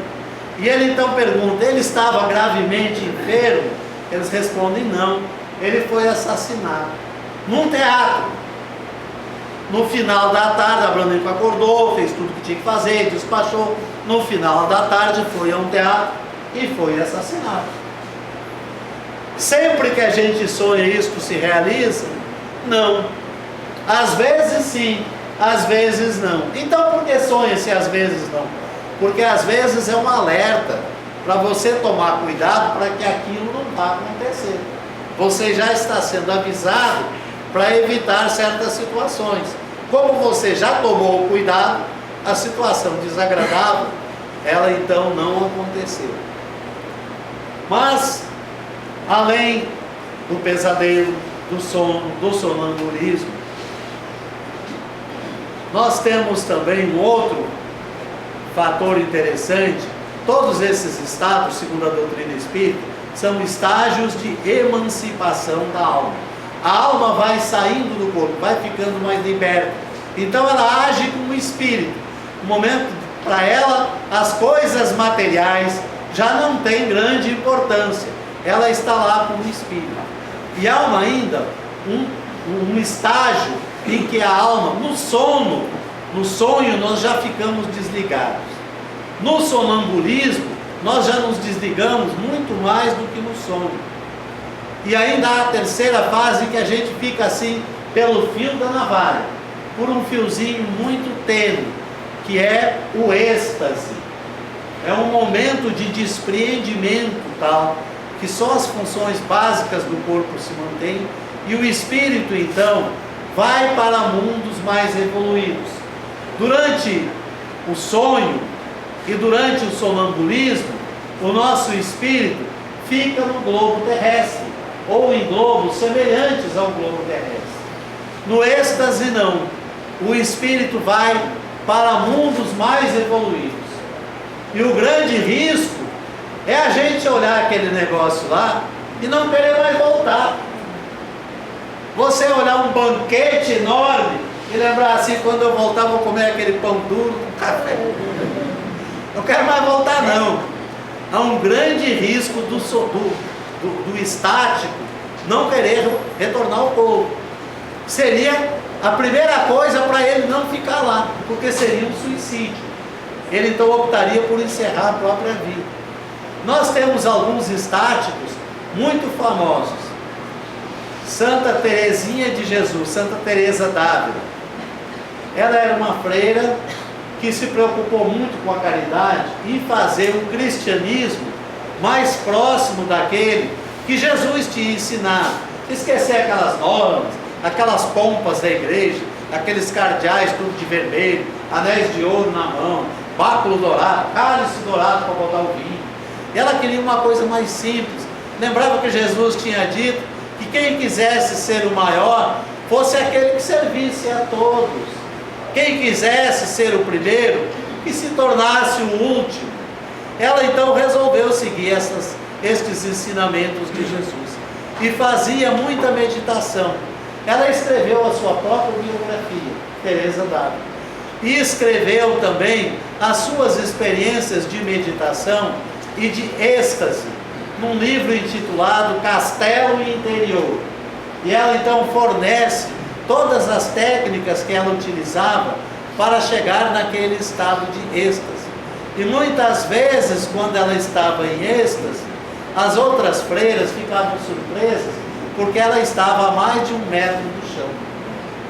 E ele então pergunta: ele estava gravemente enfermo? Eles respondem: não, ele foi assassinado num teatro. No final da tarde, Abraham Lincoln acordou, fez tudo que tinha que fazer, despachou. No final da tarde foi a um teatro e foi assassinado. Sempre que a gente sonha, isto se realiza? Não. Às vezes sim, às vezes não. Então por que sonha se às vezes não? Porque às vezes é um alerta para você tomar cuidado para que aquilo não vá acontecer. Você já está sendo avisado para evitar certas situações. Como você já tomou o cuidado, a situação desagradável, ela então não aconteceu. Mas, além do pesadelo, do sono, do sonambulismo, nós temos também um outro fator interessante. Todos esses estados, segundo a doutrina espírita, são estágios de emancipação da alma. A alma vai saindo do corpo, vai ficando mais liberta. Então ela age como espírito. No momento, para ela, as coisas materiais já não têm grande importância. Ela está lá como espírito. E há ainda um estágio em que a alma, no sonho nós já ficamos desligados. No sonambulismo, nós já nos desligamos muito mais do que no sonho. E ainda há a terceira fase, que a gente fica assim, pelo fio da navalha, por um fiozinho muito tênue, que é o êxtase. É um momento de despreendimento tal, que só as funções básicas do corpo se mantêm, e o espírito então vai para mundos mais evoluídos. Durante o sonho e durante o sonambulismo, o nosso espírito fica no globo terrestre, ou em globos semelhantes ao globo terrestre. No êxtase não, o espírito vai para mundos mais evoluídos. E o grande risco é a gente olhar aquele negócio lá e não querer mais voltar. Você olhar um banquete enorme e lembrar assim: quando eu voltar vou comer aquele pão duro com café. Não quero mais voltar não. Há um grande risco do estático não querer retornar ao corpo. Seria a primeira coisa para ele não ficar lá, porque seria um suicídio. Ele então optaria por encerrar a própria vida. Nós temos alguns estáticos muito famosos. Santa Teresinha de Jesus, Santa Teresa d'Ávila. Ela era uma freira que se preocupou muito com a caridade e fazer um cristianismo mais próximo daquele que Jesus tinha ensinado. Esquecer aquelas normas, aquelas pompas da igreja, aqueles cardeais tudo de vermelho, anéis de ouro na mão, báculo dourado, cálice dourado para botar o vinho. E ela queria uma coisa mais simples. Lembrava que Jesus tinha dito que quem quisesse ser o maior fosse aquele que servisse a todos. Quem quisesse ser o primeiro, que se tornasse o último. Ela então resolveu seguir estes ensinamentos de Jesus e fazia muita meditação. Ela escreveu a sua própria biografia, Teresa d'Ávila, e escreveu também as suas experiências de meditação e de êxtase, num livro intitulado Castelo Interior. E ela então fornece todas as técnicas que ela utilizava para chegar naquele estado de êxtase. E muitas vezes, quando ela estava em êxtase, as outras freiras ficavam surpresas, porque ela estava a mais de 1 metro do chão.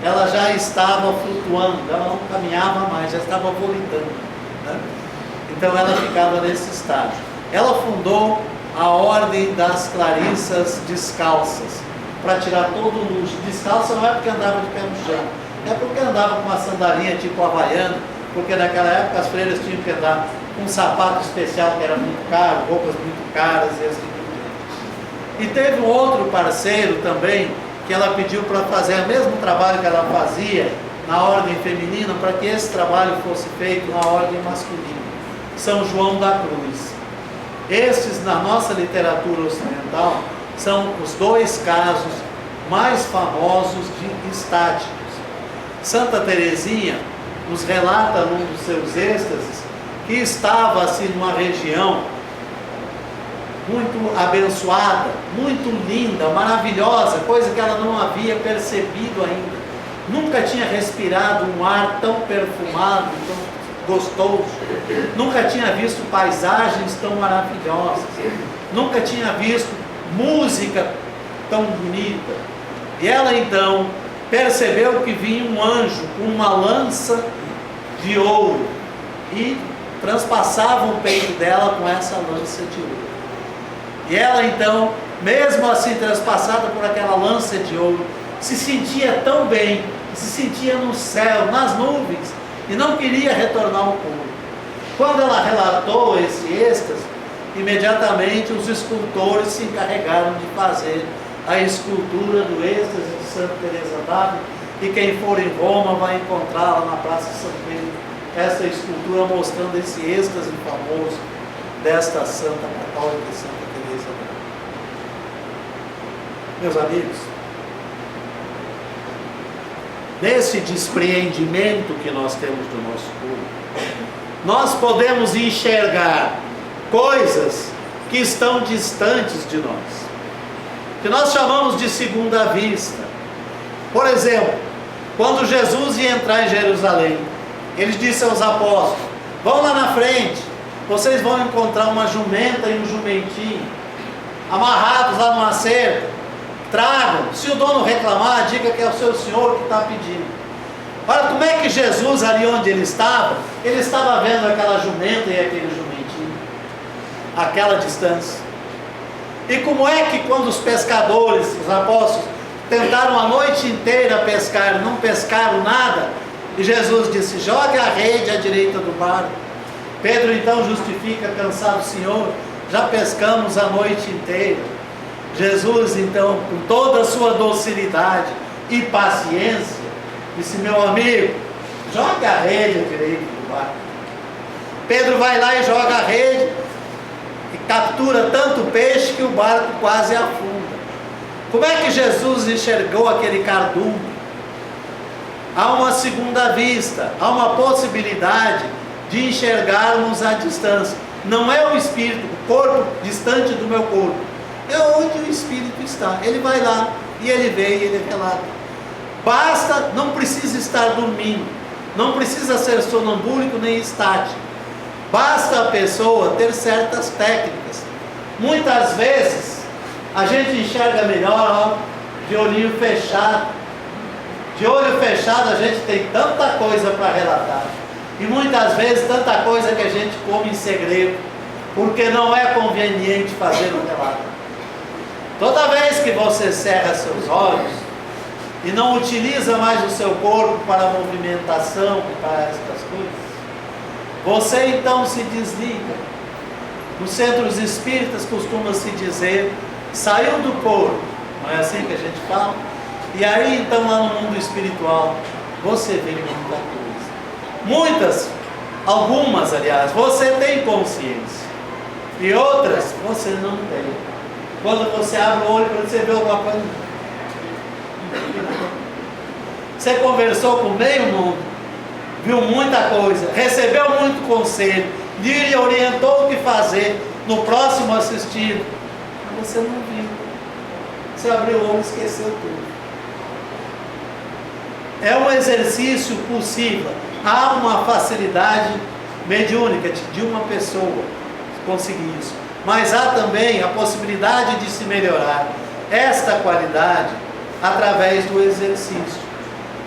Ela já estava flutuando, ela não caminhava mais, já estava vomitando, né? Então ela ficava nesse estágio. Ela fundou a Ordem das Clarissas Descalças, para tirar todo o luxo. Descalça não é porque andava de pé no chão, é porque andava com uma sandalinha tipo havaiana, porque naquela época as freiras tinham que andar com um sapato especial que era muito caro, roupas muito caras e assim por diante. E teve um outro parceiro também, que ela pediu para fazer o mesmo trabalho que ela fazia na ordem feminina, para que esse trabalho fosse feito na ordem masculina. São João da Cruz. Estes, na nossa literatura ocidental, são os 2 casos mais famosos de estáticos. Santa Teresinha nos relata num dos seus êxtases que estava assim numa região muito abençoada, muito linda, maravilhosa, coisa que ela não havia percebido ainda. Nunca tinha respirado um ar tão perfumado, tão gostoso. Nunca tinha visto paisagens tão maravilhosas. Nunca tinha visto música tão bonita. E ela então percebeu que vinha um anjo com uma lança de ouro e transpassava o peito dela com essa lança de ouro. E ela então, mesmo assim transpassada por aquela lança de ouro, se sentia tão bem, se sentia no céu, nas nuvens, e não queria retornar ao corpo. Quando ela relatou esse êxtase, imediatamente os escultores se encarregaram de fazer a escultura do êxtase de Santa Teresa d'Ávila, e quem for em Roma vai encontrá-la na Praça São Pedro, essa escultura mostrando esse êxtase famoso desta Santa Católica, Santa Teresa d'Ávila. Meus amigos, nesse despreendimento que nós temos do nosso corpo, nós podemos enxergar coisas que estão distantes de nós, que nós chamamos de segunda vista. Por exemplo, quando Jesus ia entrar em Jerusalém, ele disse aos apóstolos: vão lá na frente, vocês vão encontrar uma jumenta e um jumentinho amarrados lá numa cerca, tragam, se o dono reclamar, diga que é o seu senhor que está pedindo. Olha como é que Jesus, ali onde ele estava vendo aquela jumenta e aquele jumentinho, aquela distância. E como é que quando os pescadores, os apóstolos, tentaram a noite inteira pescar, não pescaram nada, e Jesus disse: jogue a rede à direita do barco. Pedro então justifica, cansado: Senhor, já pescamos a noite inteira. Jesus então, com toda a sua docilidade e paciência, disse: meu amigo, joga a rede à direita do barco. Pedro vai lá e joga a rede, e captura tanto peixe que o barco quase afunda. Como é que Jesus enxergou aquele cardume? Há uma segunda vista, há uma possibilidade de enxergarmos a distância. Não é o espírito, o corpo distante do meu corpo, é onde o espírito está. Ele vai lá e ele vê e ele relata. Basta, não precisa estar dormindo, não precisa ser sonambúlico nem estático. Basta a pessoa ter certas técnicas. Muitas vezes a gente enxerga melhor de olhinho fechado. De olho fechado a gente tem tanta coisa para relatar. E muitas vezes tanta coisa que a gente come em segredo, porque não é conveniente fazer o relato. Toda vez que você cerra seus olhos e não utiliza mais o seu corpo para a movimentação e para estas coisas, você então se desliga. Nos centros espíritas costuma-se dizer: saiu do corpo, não é assim que a gente fala? E aí então lá no mundo espiritual você vê muita coisa. Algumas aliás, você tem consciência, e outras você não tem. Quando você abre o olho para você ver alguma coisa, você conversou com meio mundo, viu muita coisa, recebeu muito conselho, lhe orientou o que fazer, no próximo assistido você não viu. Você abriu o olho e esqueceu tudo. É um exercício possível. Há uma facilidade mediúnica de uma pessoa conseguir isso. Mas há também a possibilidade de se melhorar esta qualidade através do exercício.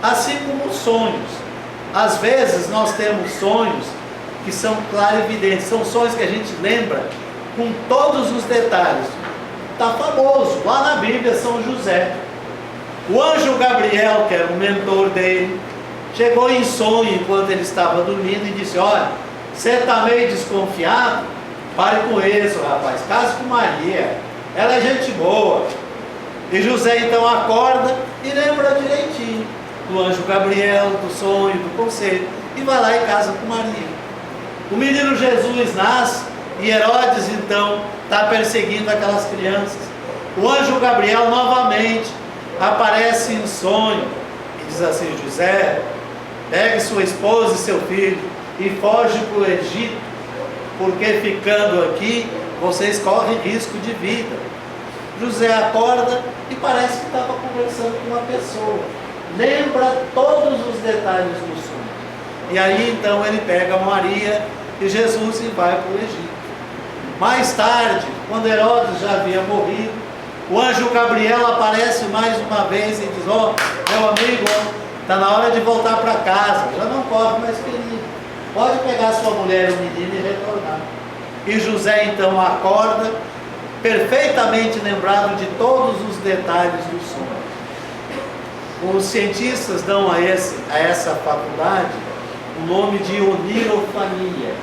Assim como os sonhos. Às vezes nós temos sonhos que são clarividentes, são sonhos que a gente lembra com todos os detalhes. Está famoso, lá na Bíblia, São José. O anjo Gabriel, que era o mentor dele, chegou em sonho enquanto ele estava dormindo e disse: olha, você está meio desconfiado? Pare com isso, rapaz, case com Maria, ela é gente boa. E José então acorda e lembra direitinho do anjo Gabriel, do sonho, do conselho, e vai lá e casa com Maria. O menino Jesus nasce e Herodes então está perseguindo aquelas crianças. O anjo Gabriel novamente aparece em sonho e diz assim: José, pegue sua esposa e seu filho e foge para o Egito, porque ficando aqui vocês correm risco de vida. José acorda e parece que estava conversando com uma pessoa, lembra todos os detalhes do sonho. E aí então ele pega Maria e Jesus e vai para o Egito. Mais tarde, quando Herodes já havia morrido, o anjo Gabriel aparece mais uma vez e diz: ó, meu amigo, está na hora de voltar para casa, já não corre mais perigo, pode pegar sua mulher e o menino e retornar. E José então acorda, perfeitamente lembrado de todos os detalhes do sonho. Os cientistas dão a essa faculdade o nome de onirofania.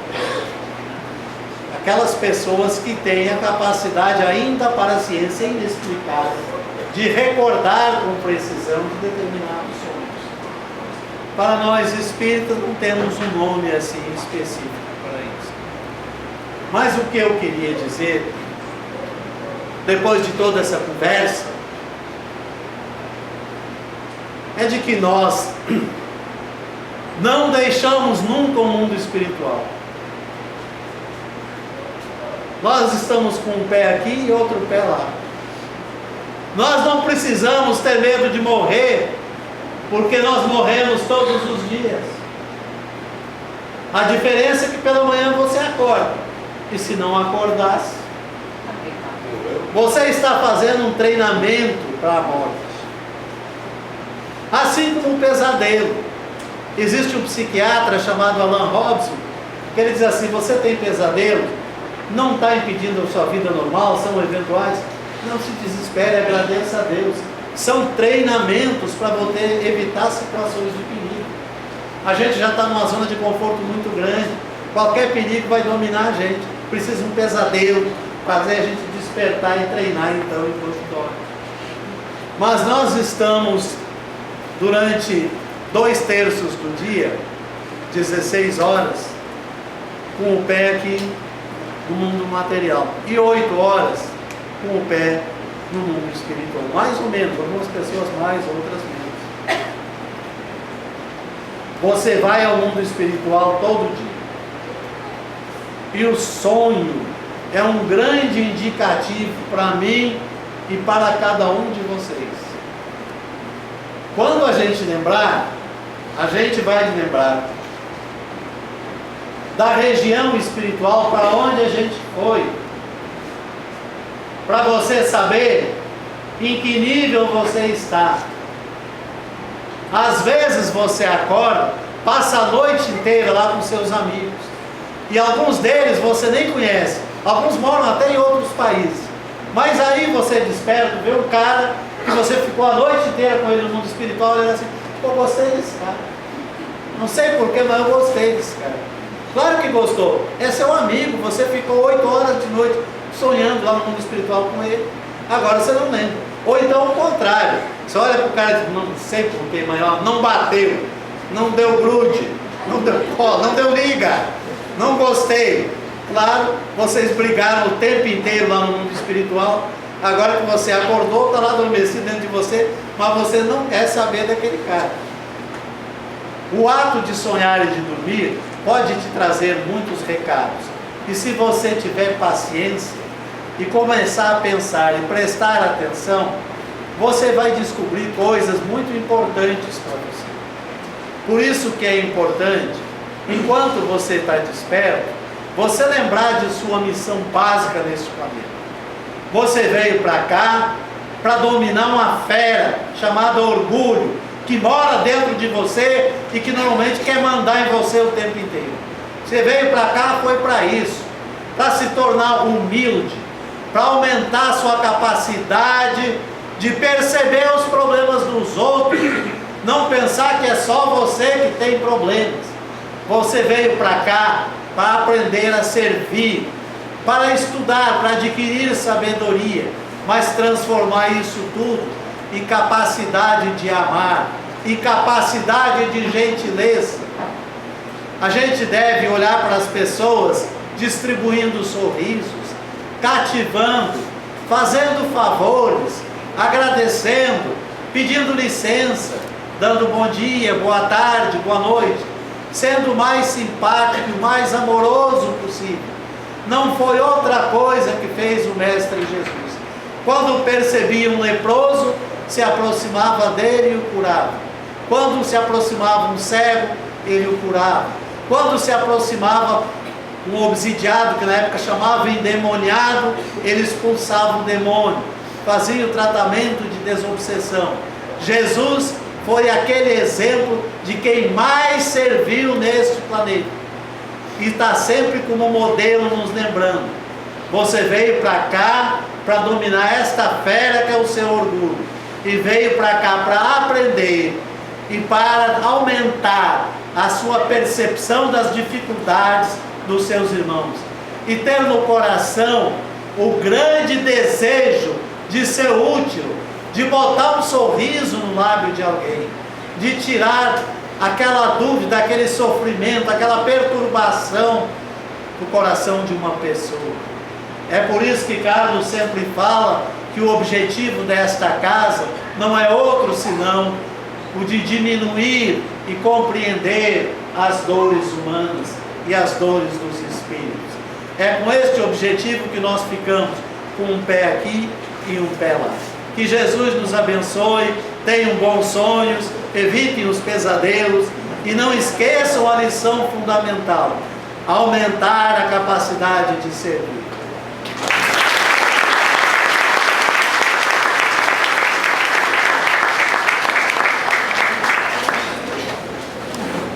Aquelas pessoas que têm a capacidade, ainda para a ciência inexplicável, de recordar com precisão de determinados sonhos. Para nós espíritas não temos um nome assim específico para isso. Mas o que eu queria dizer, depois de toda essa conversa, é de que nós não deixamos nunca o mundo espiritual. Nós estamos com um pé aqui e outro pé lá. Nós não precisamos ter medo de morrer, porque nós morremos todos os dias. A diferença é que pela manhã você acorda, e se não acordasse, você está fazendo um treinamento para a morte. Assim como um pesadelo. Existe um psiquiatra chamado Alan Robson, que ele diz assim: você tem pesadelo? Não está impedindo a sua vida normal, são eventuais, não se desespere, agradeça a Deus. São treinamentos para você evitar situações de perigo. A gente já está numa zona de conforto muito grande, qualquer perigo vai dominar a gente. Precisa um pesadelo, fazer a gente despertar e treinar então enquanto dorme. Mas nós estamos durante 2/3 do dia, 16 horas, com o pé aqui no mundo material e 8 horas com o pé no mundo espiritual, mais ou menos, algumas pessoas mais, outras menos. Você vai ao mundo espiritual todo dia, e o sonho é um grande indicativo para mim e para cada um de vocês. Quando a gente lembrar, a gente vai lembrar da região espiritual para onde a gente foi, para você saber em que nível você está. Às vezes você acorda, passa a noite inteira lá com seus amigos, e alguns deles você nem conhece, alguns moram até em outros países, mas aí você desperta, vê um cara que você ficou a noite inteira com ele no mundo espiritual, e ele assim: eu gostei desse cara, não sei porquê, mas eu gostei desse cara. Claro que gostou, é seu amigo, você ficou 8 horas de noite sonhando lá no mundo espiritual com ele, agora você não lembra. Ou então o contrário, você olha para o cara e diz: não sei porquê, mas não bateu, não deu grude, não deu cola, não deu liga, não gostei. Claro, vocês brigaram o tempo inteiro lá no mundo espiritual, agora que você acordou, está lá adormecido dentro de você, mas você não quer saber daquele cara. O ato de sonhar e de dormir pode te trazer muitos recados, e se você tiver paciência e começar a pensar e prestar atenção, você vai descobrir coisas muito importantes para você. Por isso que é importante, enquanto você está desperto, você lembrar de sua missão básica neste planeta. Você veio para cá para dominar uma fera chamada orgulho, que mora dentro de você e que normalmente quer mandar em você o tempo inteiro. Você veio para cá, foi para isso, para se tornar humilde, para aumentar a sua capacidade de perceber os problemas dos outros, não pensar que é só você que tem problemas. Você veio para cá para aprender a servir, para estudar, para adquirir sabedoria, mas transformar isso tudo em capacidade de amar, em capacidade de gentileza. A gente deve olhar para as pessoas distribuindo sorrisos, cativando, fazendo favores, agradecendo, pedindo licença, dando bom dia, boa tarde, boa noite, sendo o mais simpático e o mais amoroso possível. Não foi outra coisa que fez o Mestre Jesus. Quando percebia um leproso, se aproximava dele e o curava. Quando se aproximava um cego, ele o curava. Quando se aproximava um obsidiado, que na época chamava endemoniado, ele expulsava o demônio, fazia o tratamento de desobsessão. Jesus foi aquele exemplo de quem mais serviu neste planeta. E está sempre como modelo nos lembrando. Você veio para cá para dominar esta fera que é o seu orgulho. E veio para cá para aprender e para aumentar a sua percepção das dificuldades dos seus irmãos. E ter no coração o grande desejo de ser útil, de botar um sorriso no lábio de alguém, de tirar aquela dúvida, aquele sofrimento, aquela perturbação do coração de uma pessoa. É por isso que Carlos sempre fala que o objetivo desta casa não é outro senão o de diminuir e compreender as dores humanas e as dores dos espíritos. É com este objetivo que nós ficamos com um pé aqui e um pé lá. Que Jesus nos abençoe, tenham bons sonhos, evitem os pesadelos e não esqueçam a lição fundamental: aumentar a capacidade de servir.